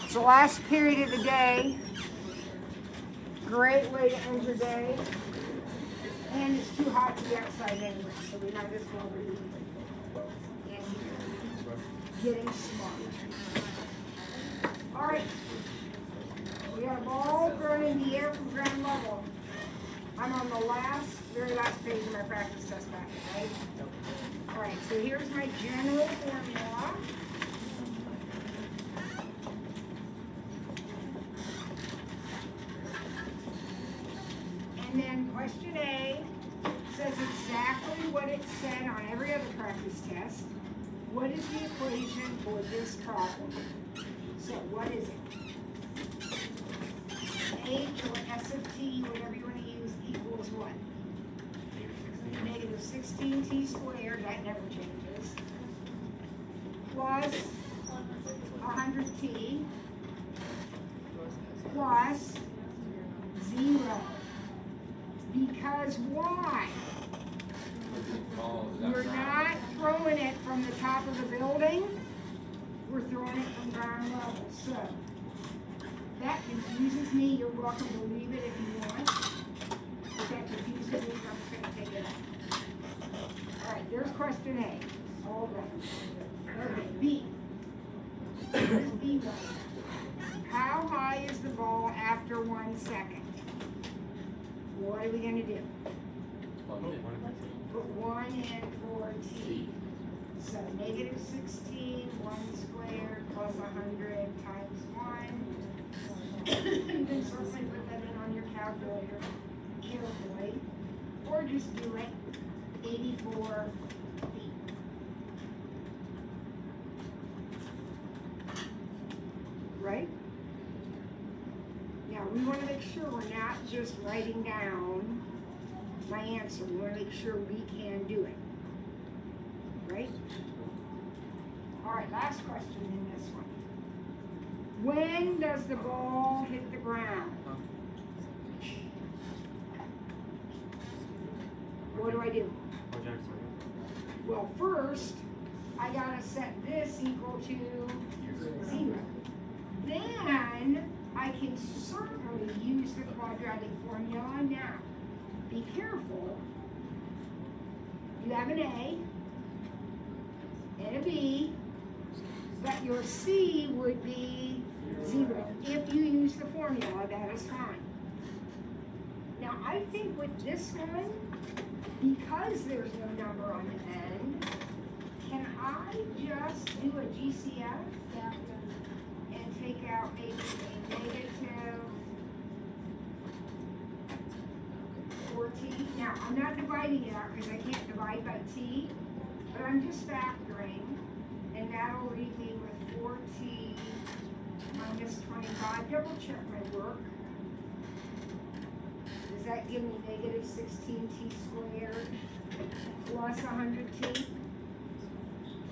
It's the last period of the day. Great way to end your day. And it's too hot to be outside anyway, so we might as well be in here getting smart. All right. We got a ball thrown in the air from ground level. I'm on the very last page of my practice test packet, right? All right, so here's my general formula. And then question A says exactly what it said on every other practice test. What is the equation for this problem? So what is it? H or S of t, whatever you want to use, equals what? Negative 16t squared, that never changes, plus 100t plus 0. Because why? We're not throwing it from the top of the building, we're throwing it from ground level. So that confuses me. You're welcome to leave it if you want. If that confuses me, I'm just going to take it out. All right, there's question A. All done. Okay, B. Here's B1. How high is the ball after 1 second? What are we going to do? Put 1 in for t. So negative 16, 1 squared plus 100 times 1. You can certainly put that in on your calculator carefully, or just do it 84 feet. Right? Now we want to make sure we're not just writing down my answer. We want to make sure we can do it. Right? All right, last question in this one. When does the ball hit the ground? What do I do? Well, first, I gotta set this equal to 0. Then, I can certainly use the quadratic formula now. Be careful. You have an A and a B, but your C would be 0. If you use the formula, that is fine. Now, I think with this one, because there's no number on the end, can I just do a GCF and take out a negative 4t? Now, I'm not dividing it out because I can't divide by t, but I'm just factoring, and that'll leave me with 4t minus 25. Double check my work. Does that give me negative 16t squared plus 100t?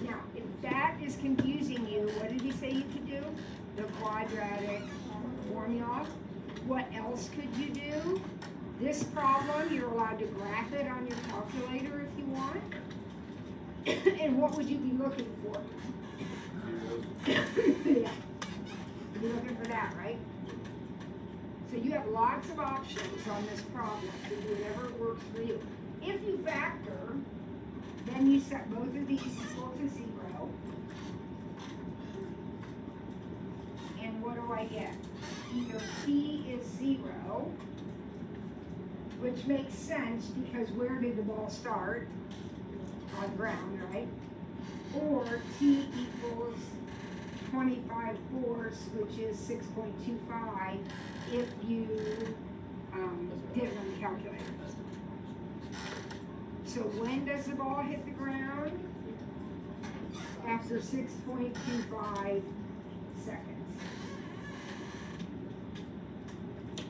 Now, if that is confusing you, what did he say you could do? The quadratic formula. What else could you do? This problem, you're allowed to graph it on your calculator if you want. And what would you be looking for? Yeah. You're looking for that, right? So you have lots of options on this problem to do whatever works for you. If you factor, then you set both of these equal to 0. And what do I get? Either t is 0, which makes sense because where did the ball start? On ground, right? Or t equals 25 fourths, which is 6.25 if you did it on the calculator. So when does the ball hit the ground? After 6.25 seconds.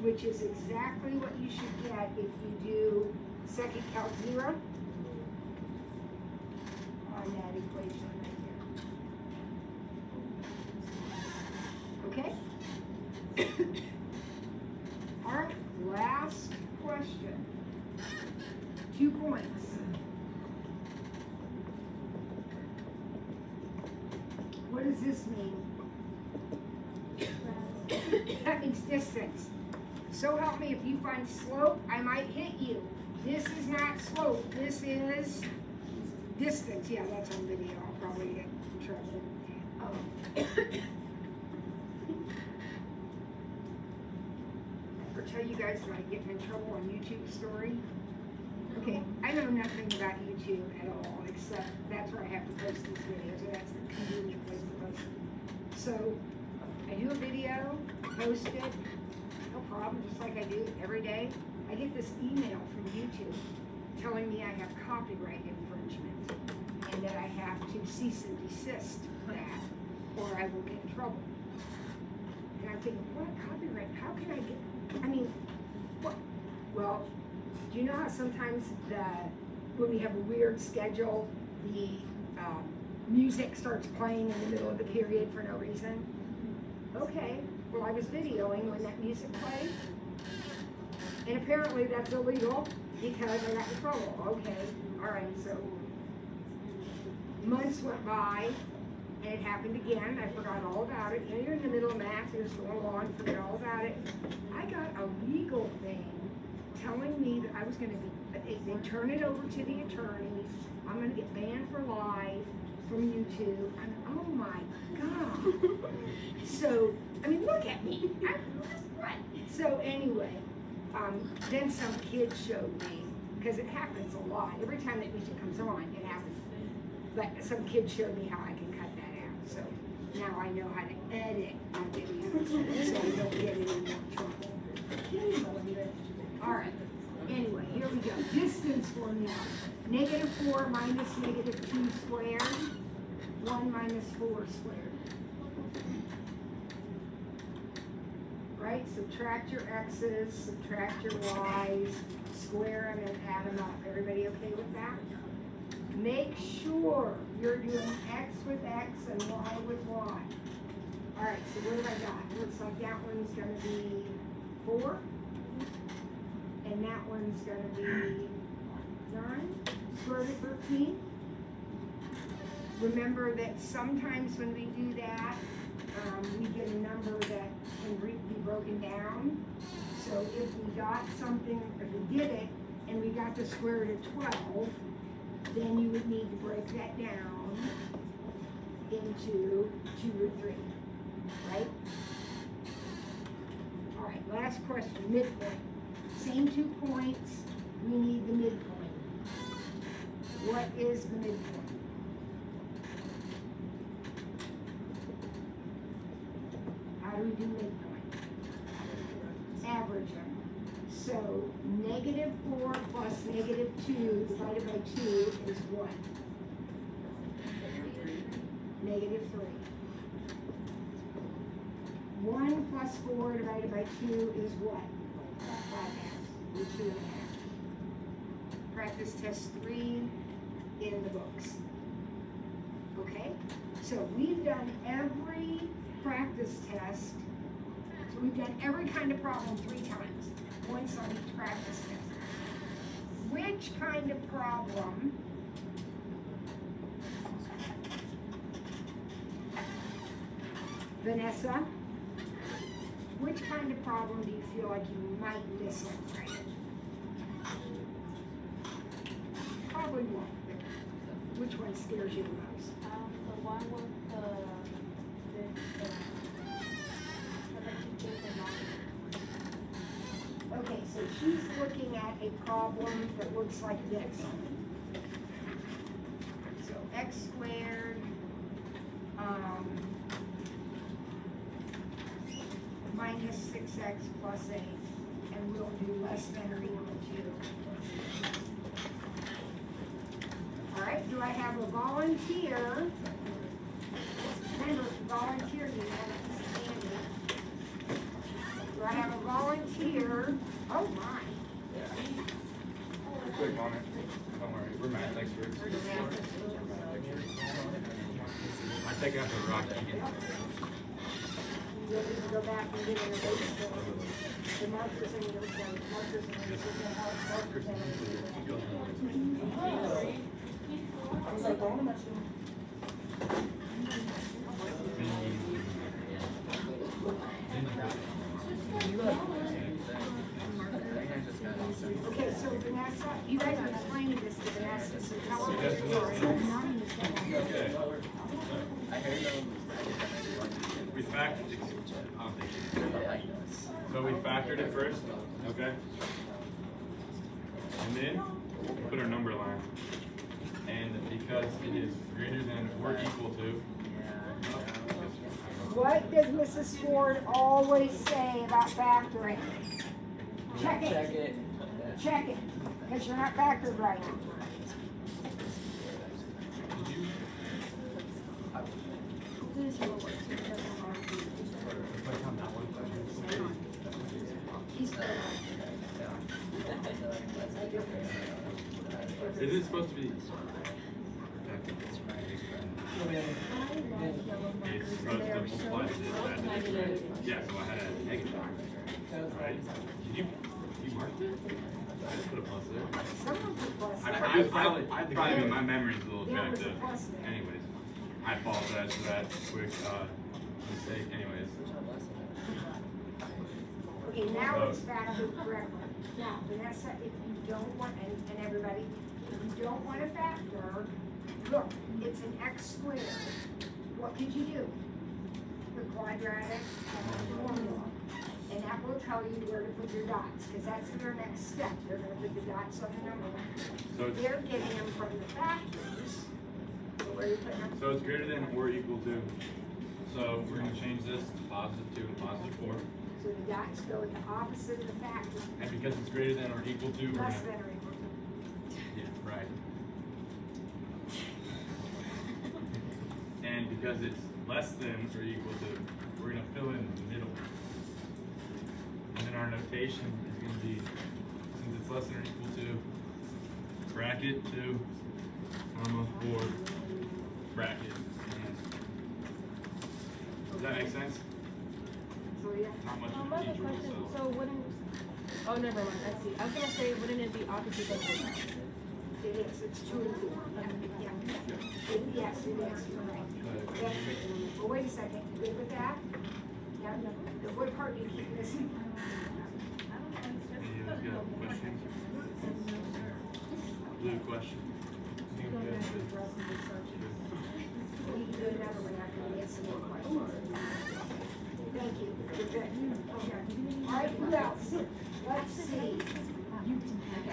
Which is exactly what you should get if you do second calc 0 on that equation right here. Okay? All right, last question. 2 points. What does this mean? That means distance. So help me, if you find slope, I might hit you. This is not slope, this is distance. Yeah, that's on video, I'll probably get in trouble. Or tell you guys that I get in trouble on YouTube story. Okay, I know nothing about YouTube at all, except that's where I have to post these videos, and that's the convenient place to post them. So, I do a video, post it, no problem, just like I do every day. I get this email from YouTube telling me I have copyright infringement, and that I have to cease and desist that, or I will get in trouble. And I'm thinking, what copyright, how can I get, I mean, what? Well, do you know how sometimes when we have a weird schedule, the music starts playing in the middle of the period for no reason? Okay, well I was videoing when that music played, and apparently that's illegal because I got in trouble. Okay, alright, so months went by, and it happened again. I forgot all about it. You know, you're in the middle of math, you're just going along, forget all about it. I got a legal thing telling me that I was going to be, they turn it over to the attorneys, I'm going to get banned for life from YouTube. Oh my God. So, I mean, look at me. So anyway, then some kid showed me, because it happens a lot. Every time that music comes on, it happens. But some kid showed me how I can cut that out. So now I know how to edit my videos, so I don't get in more trouble. All right. Anyway, here we go. Distance formula. -4 minus -2 squared. 1 minus 4 squared. Right? Subtract your x's, subtract your y's, square them and add them up. Everybody okay with that? Make sure you're doing x with x and y with y. All right, so what have I got? Looks like that one's going to be 4. And that one's going to be 9. Square root of 13. Remember that sometimes when we do that, we get a number that can be broken down. So if we got something, if we did it, and we got the square root of 12, then you would need to break that down into 2 root 3, right? All right, last question, midpoint. Same 2 points, we need the midpoint. What is the midpoint? How do we do midpoint? Average them. So -4 plus -2 divided by 2 is what? -3. 1 plus 4 divided by 2 is what? 5/2, 2.5. Practice test 3 in the books. Okay? So we've done every practice test. So we've done every kind of problem 3 times. Once on each practice test. Which kind of problem Vanessa, which kind of problem do you feel like you might miss on Friday? Probably one. Which one scares you the most? The one with the Okay, so she's looking at a problem that looks like this. So x squared minus 6x plus 8, and we'll do less than or equal to. All right, do I have a volunteer? Remember, if you volunteer, you have to stand it. Do I have a volunteer? Oh my. Quick moment. Don't worry. We're mad. Thanks for it. I take out the rock again. You'll need to go back and get in the base the markers in your phone. Markers in your I was like, oh, much. Then you got Okay, so Vanessa, you guys are explaining this to Vanessa, so tell her what Yes, you're yes. doing. Okay. We factored it. So we factored it first, okay? And then we put our number line. And because it is greater than or equal to. What does Mrs. Ford always say about factoring? Check it. Check it. Check it, because you're not factored right. He's Is it supposed to be? It's supposed to multiply this as yeah, so I had a negative. Right? Did you mark it? I just put a plus there. Someone put plus I there. probably my memory's a little There jacked was a up. plus there. Anyways, I apologize for that quick mistake. Anyways, Okay, now it's factored correctly. Now, Vanessa, if you don't want, and everybody, if you don't want to factor, look, it's an x squared. What could you do? The quadratic formula. And that will tell you where to put your dots, because that's their next step. They're gonna put the dots on the number line. so it's They're getting them from the factors. So where you put them? so it's greater than or equal to. So we're gonna change this to positive 2 and positive 4. So the dots go at the opposite of the factor, And because it's greater than or equal to, we're less gonna, than or equal to. yeah, right. And because it's less than or equal to, we're gonna fill in the middle. And then our notation is gonna be, since it's less than or equal to, bracket 2, comma 4, bracket. Does that make sense? So yeah. Not much of a Another teacher will question, sell. so wouldn't, oh, never mind, I see. I was gonna say, wouldn't it be opposite of this? It is, it's 2 and 4. Yeah. Yes, it is, you're right. Yeah. Well, wait a second, you good with that? Yeah, no. What part do you keep missing? Any of you got questions? Blue question? We can do another one after we get some more questions. Thank you, you're good. Okay. All right, who else? Let's see.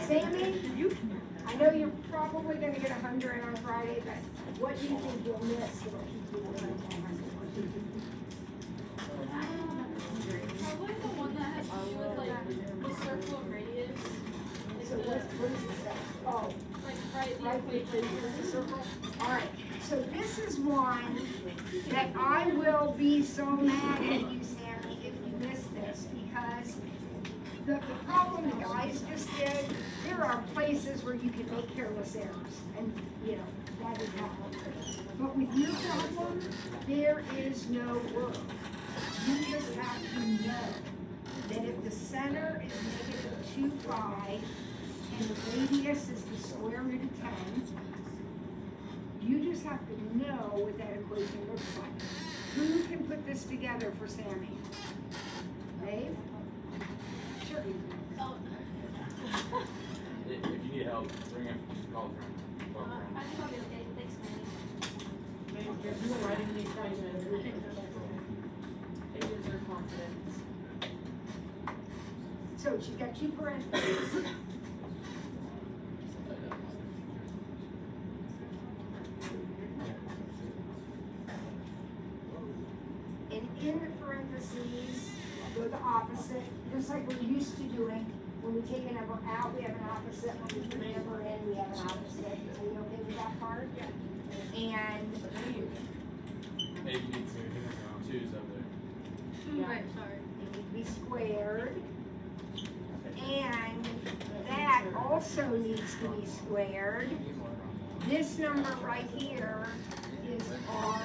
Sammy, I know you're probably gonna get 100 on Friday, but what do you think you'll miss that'll keep you away from 100? Probably the one that has to do with like the circle of radius. So what is this? Oh, Like write the right, the equation. equation of the circle? All right, so this is one that I will be so mad at you, Sammy, if you miss this, because the problem the guys just did, there are places where you can make careless errors, and, you know, that is not helpful. But with your problem, there is no work. You just have to know that if the center is -2 pi, and the radius is the square root of 10, you just have to know what that equation looks like. Who can put this together for Sammy? Dave? Sure. Oh. If you need help, bring up, call a friend. Call a friend. I think I'll be okay, thanks, Manny. If you're writing the equation, it gives her confidence. So she's got 2 parentheses. And in the parentheses, go the opposite, just like we're used to doing. When we take a number out, we have an opposite. When we put a number in, we have an opposite. Are you okay with that part? And Hey, you need to choose up there. Yeah. Right, sorry. it need to be squared. And that also needs to be squared. This number right here is r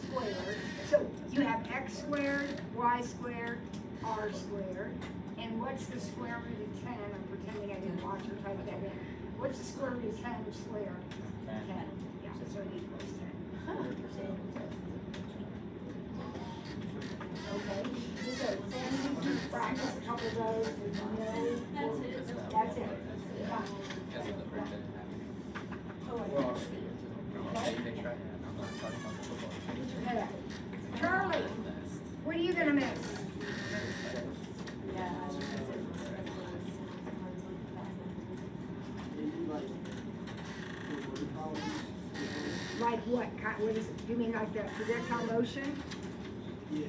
squared. So you have x squared, y squared, r squared. And what's the square root of 10? I'm pretending I didn't watch her type that in. What's the square root of 10 squared? 10. Yeah, so it equals 10. Okay, so Sandy, practice a couple of those, and That's it. that's it. Done. Well, Get your head up. Charlie, what are you gonna miss? Like what? What is it? You mean like the projectile motion? yeah.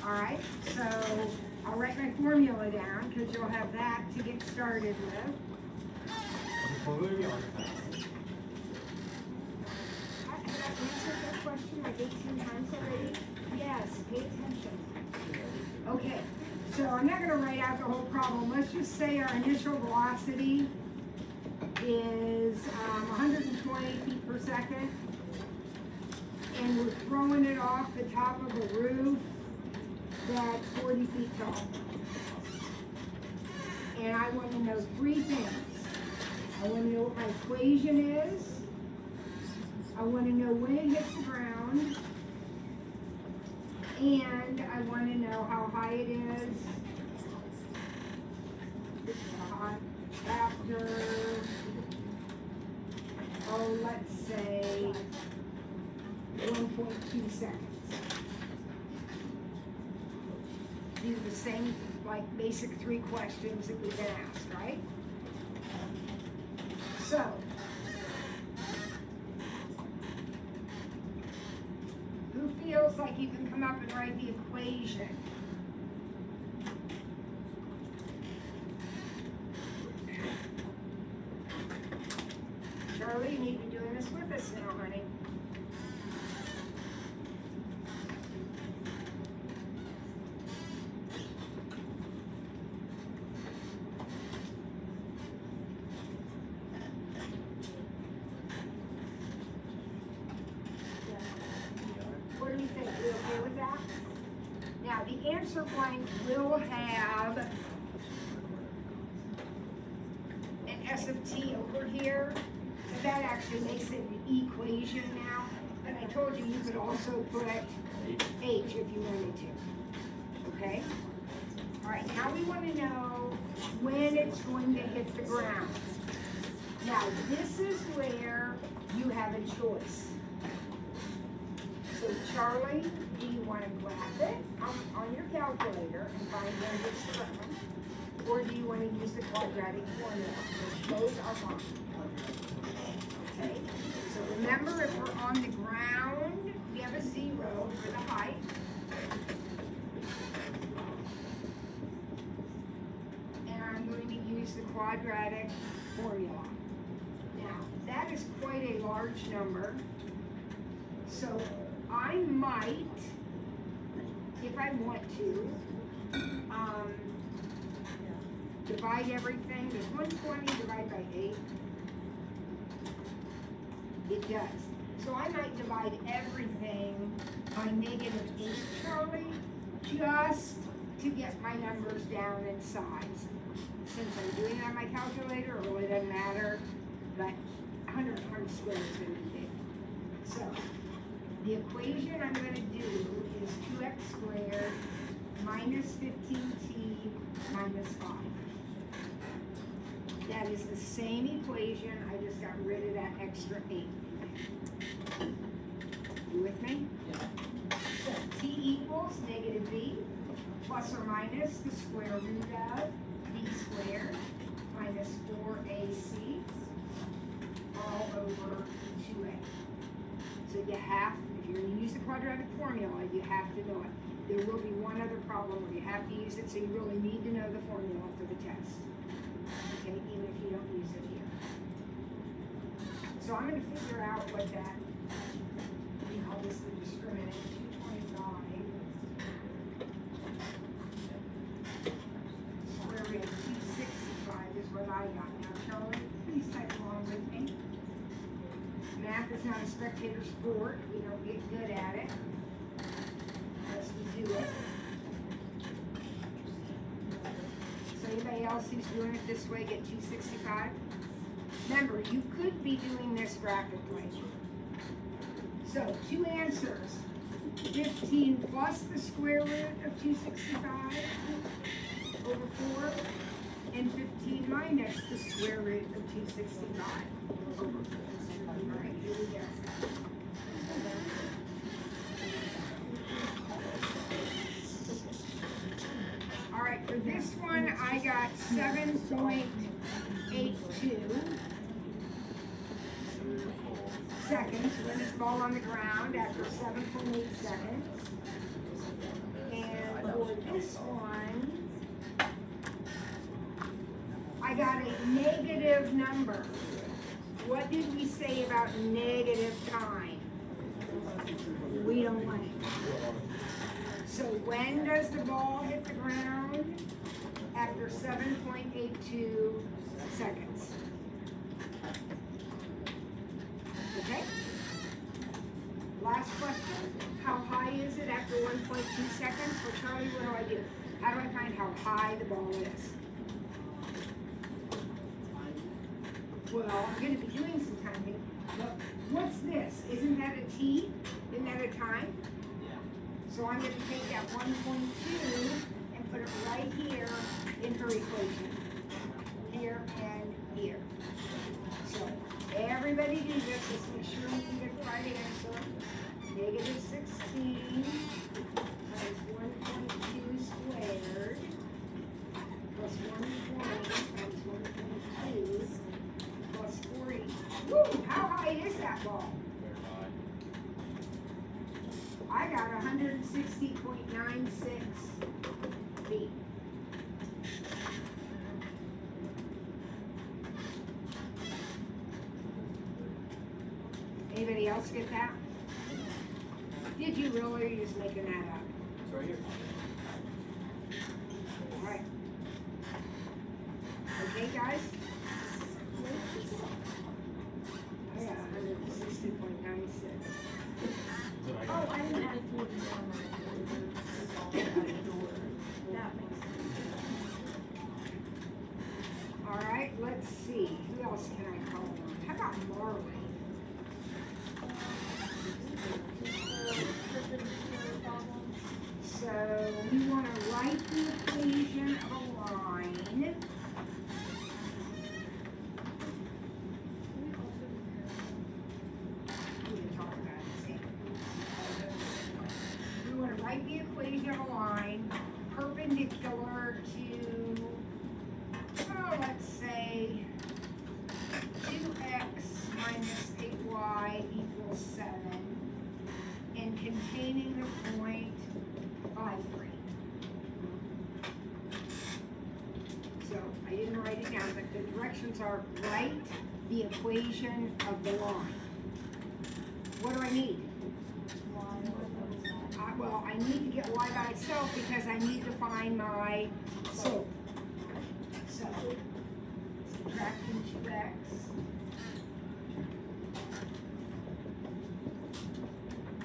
All right, so I'll write my formula down because you'll have that to get started with. Did I answer that question like 18 times already? Yes, pay attention. Okay, so I'm not gonna write out the whole problem. Let's just say our initial velocity is 120 feet per second. And we're throwing it off the top of a roof that's 40 feet tall. And I want to know three things. I want to know what my equation is. I want to know when it hits the ground. And I want to know how high it is. After, oh, let's say 1.2 seconds. These are the same, like, basic three questions that we've been asked, right? So, who feels like you can come up and write the equation? Charlie, you need to be doing this with us now, honey. What do you think? You okay with that? Now, the answer blank will have an S of t over here. So that actually makes it an equation now. And I told you you could also put h if you wanted to. Okay? All right, now we want to know when it's going to hit the ground. Now, this is where you have a choice. So Charlie, do you want to graph it on your calculator and find when it's the ground? Or do you want to use the quadratic formula, which both are fine? Okay, so remember, if we're on the ground, we have a 0 for the height. And I'm going to use the quadratic formula. Now, that is quite a large number. So I might, if I want to, divide everything. Does 120 divide by 8? It does. So I might divide everything by -8, Charlie, just to get my numbers down in size. Since I'm doing it on my calculator, it really doesn't matter, but 100 squared is going to be big. So the equation I'm going to do is 2x squared minus 15t minus 5. That is the same equation, I just got rid of that extra 8. You with me? Yeah. So t equals -b plus or minus the square root of b squared minus 4ac all over 2a. So you have, if you're going to use the quadratic formula, you have to know it. There will be one other problem where you have to use it, so you really need to know the formula for the test. Okay, even if you don't use it here. So I'm going to figure out what that, we call this the discriminant, 225. Square root of 265 is what I got. Now, Charlie, please type along with me. Math is not a spectator sport. We don't get good at it unless we do it. So anybody else who's doing it this way get 265? Remember, you could be doing this graphically. So 2 answers. 15 plus the square root of 265 over 4, and 15 minus the square root of 265 over 4. All right, here we go. All right, for this one, I got 7.82 seconds when it's ball on the ground after 7.8 seconds. And for this one, I got a negative number. What did we say about negative time? We don't want it. So when does the ball hit the ground? After 7.82 seconds. Okay? Last question. How high is it after 1.2 seconds? For Charlie, what do? How do I find how high the ball is? Well, I'm going to be doing some timing. But what's this? Isn't that a T? Isn't that a time? So I'm going to take that 1.2 and put it right here in her equation. Here and here. So everybody do this. Just make sure you can get the right answer. Negative 16 times 1.2 squared plus 120 times 1.2 plus 40. Woo! How high is that ball? I got 160.96 feet. Anybody else get that? Did you really, or are you just making that up? It's right here. All right. Okay, guys? I got 160.96. Oh, I didn't add 4 to that makes sense. All right, let's see. Who else can I call on? How about Marley? So we want to write the equation of a line. We can talk about it. See. We want to write the equation of a line perpendicular to, oh, let's say 2x minus 8y equals 7, and containing the point 5,3. So I didn't write it down, but the directions are write the equation of the line. What do I need? Well, I need to get y by itself because I need to find my slope. So, subtracting 2x.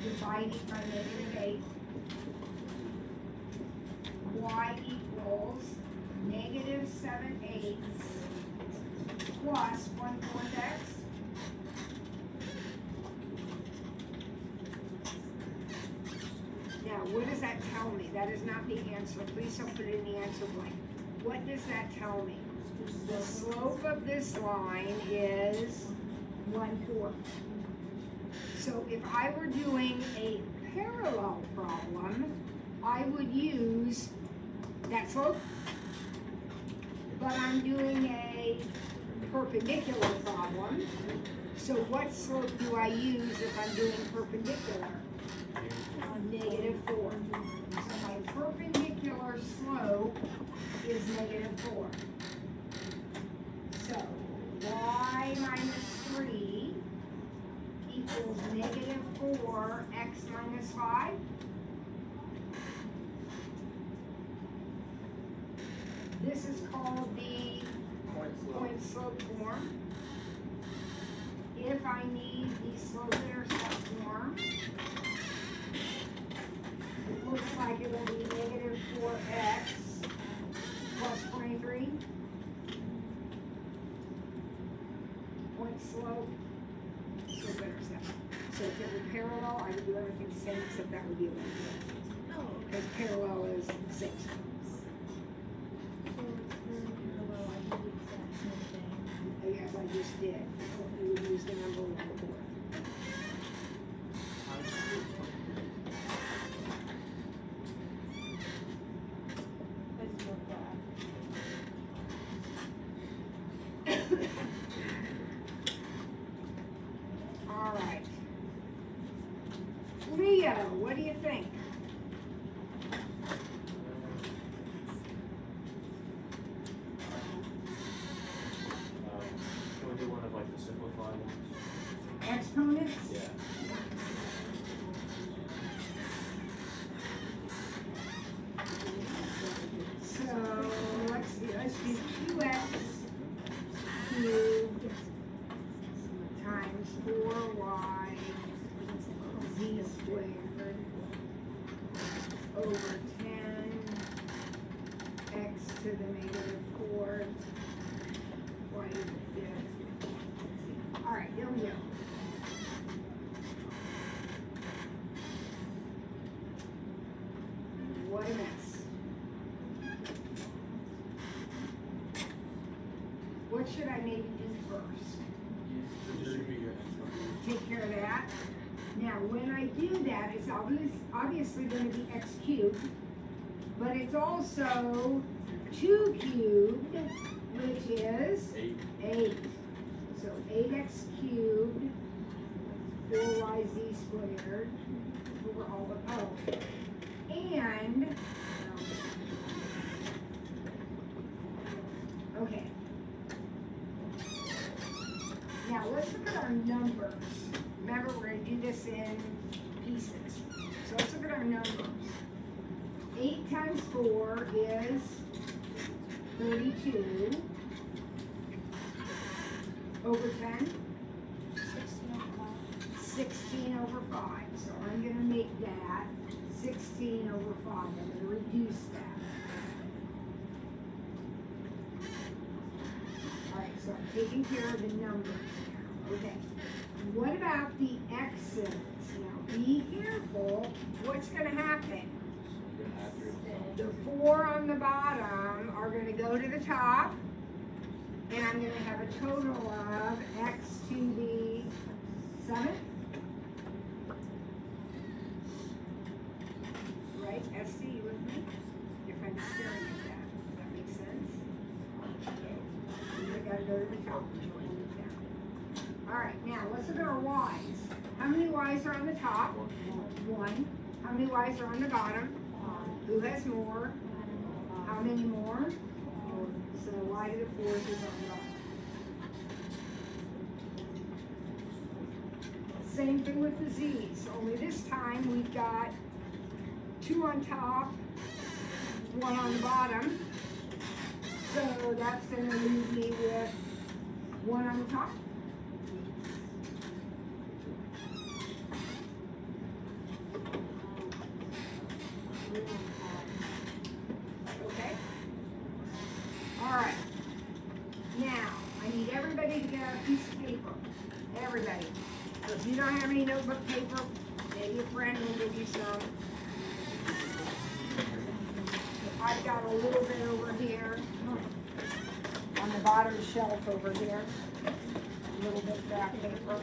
Divided by -8. Y equals -7/8 plus 1/4 x. Now, what does that tell me? That is not the answer. Please don't put it in the answer blank. What does that tell me? The slope of this line is 1/4. So if I were doing a parallel problem, I would use that slope. But I'm doing a perpendicular problem. So what slope do I use if I'm doing perpendicular? -4. So my perpendicular slope is -4. So y minus 3 equals -4 x minus 5. This is called the point slope form. If I need the slope intercept form, it looks like it will be -4x plus 23. Point slope, slope intercept. So if it were parallel, I would do everything the same, except that would be a one. Oh, Because parallel is 6. so for parallel, I can do the exact same thing. As I just did. We would use the number 1 4. Let's look back. All right. Leo, what do you think? Can we do one of like the simplified ones? Exponents? Yeah. So, let's see, let's do 2x cubed times 4y z squared over 10 x to the negative 4th y to the 5th. All right, here we go. What a mess. What should I maybe do first? This should be your answer. Take care of that. Now, when I do that, it's obviously going to be x cubed, but it's also 2 cubed, which is 8. So 8x cubed, 4yz squared, over all the, and, okay. Now, let's look at our numbers. Remember, we're going to do this in pieces. So let's look at our numbers. 8 times 4 is 32 over 10, 16 over 5. So I'm going to make that 16 over 5. I'm going to reduce that. All right, so I'm taking care of the numbers now. Okay. What about the x's? Now be careful. What's going to happen? You're gonna have your The 4 on the bottom are going to go to the top, and I'm going to have a total of x to the 7th. Right? SC, you with me? If I'm staring at that. Does that make sense? Okay. I gotta go to the top. Alright, now let's look at our y's. How many y's are on the top? 1. How many y's are on the bottom? Who has more? How many more? So y to the 4th is on the bottom. Same thing with the z's, only this time we've got 2 on top, 1 on the bottom. So that's going to leave me with 1 on the top. Okay. All right. Now, I need everybody to get out a piece of paper. Everybody. So if you don't have any notebook paper, maybe a friend will give you some. I've got a little bit over here on the bottom shelf over here. A little bit of that paper.